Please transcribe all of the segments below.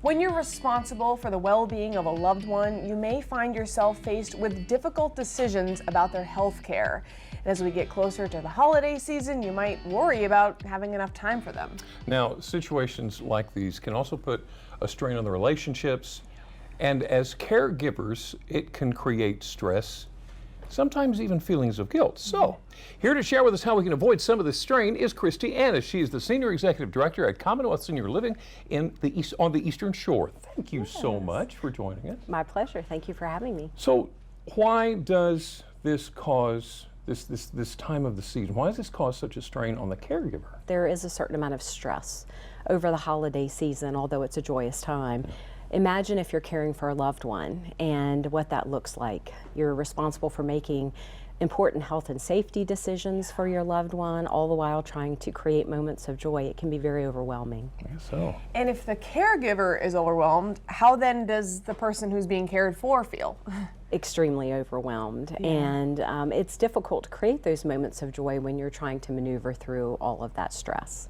When you're responsible for the well-being of a loved one, you may find yourself faced with difficult decisions about their health care. And as we get closer to the holiday season, you might worry about having enough time for them. Now, situations like these can also put a strain on the relationships, and as caregivers, it can create stress, sometimes even feelings of guilt. So, here to share with us how we can avoid some of this strain is Christy Annis. She is the Senior Executive Director at Commonwealth Senior Living on the Eastern Shore. Thank you so much for joining us. My pleasure. Thank you for having me. So, why does this cause this time of the season? Why does this cause such a strain on the caregiver? There is a certain amount of stress over the holiday season, although it's a joyous time. Imagine if you're caring for a loved one and what that looks like. You're responsible for making important health and safety decisions for your loved one, all the while trying to create moments of joy. It can be very overwhelming. I guess so. And if the caregiver is overwhelmed, how then does the person who's being cared for feel? Extremely overwhelmed. Yeah. And it's difficult to create those moments of joy when you're trying to maneuver through all of that stress.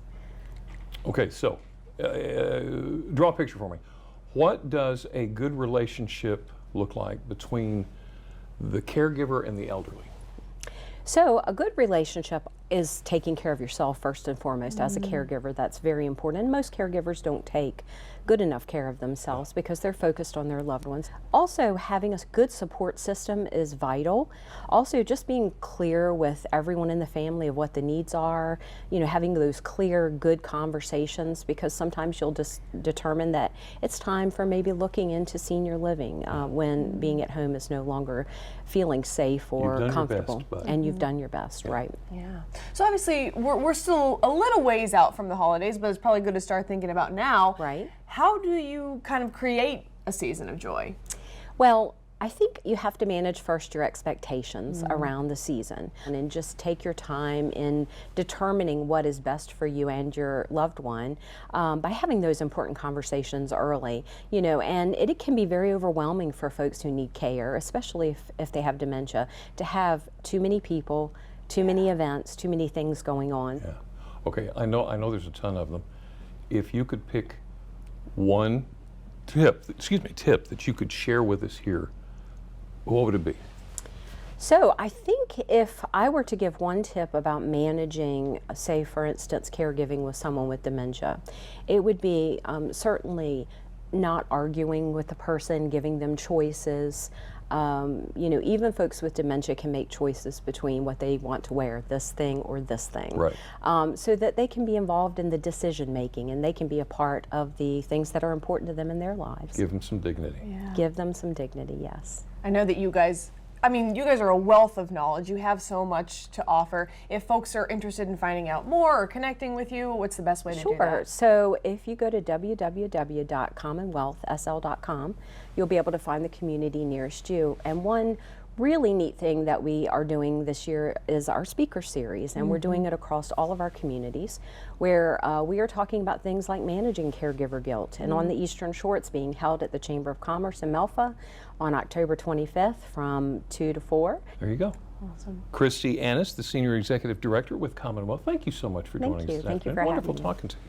Okay, so draw a picture for me. What does a good relationship look like between the caregiver and the elderly? So a good relationship is taking care of yourself first and foremost. As a caregiver, that's very important. And most caregivers don't take good enough care of themselves because they're focused on their loved ones. Also, having a good support system is vital. Also, just being clear with everyone in the family of what the needs are, having those clear, good conversations, because sometimes you'll just determine that it's time for maybe looking into senior living when being at home is no longer feeling safe or comfortable. And you've done your best, right? Yeah. So obviously, we're still a little ways out from the holidays, but it's probably good to start thinking about now. Right. How do you kind of create a season of joy? Well, I think you have to manage first your expectations around the season and then just take your time in determining what is best for you and your loved one by having those important conversations early, and it can be very overwhelming for folks who need care, especially if they have dementia, to have too many people, too many events, too many things going on. Yeah. Okay, I know there's a ton of them. If you could pick one tip that you could share with us here, what would it be? So I think if I were to give one tip about managing, say for instance, caregiving with someone with dementia, it would be certainly not arguing with the person, giving them choices. Even folks with dementia can make choices between what they want to wear, this thing or this thing. Right. So that they can be involved in the decision making and they can be a part of the things that are important to them in their lives. Give them some dignity. Yeah. Give them some dignity, yes. I know that you guys are a wealth of knowledge. You have so much to offer. If folks are interested in finding out more or connecting with you, what's the best way to do that? Sure. So if you go to www.commonwealthsl.com, you'll be able to find the community nearest you. And one really neat thing that we are doing this year is our speaker series, and we're doing it across all of our communities where we are talking about things like managing caregiver guilt. And on the Eastern Shore, it's being held at the Chamber of Commerce in Melfa on October 25th from 2 to 4. There you go. Awesome. Christy Annis, the Senior Executive Director with Commonwealth. Thank you so much for joining us. Thank you for Wonderful having me. talking to you.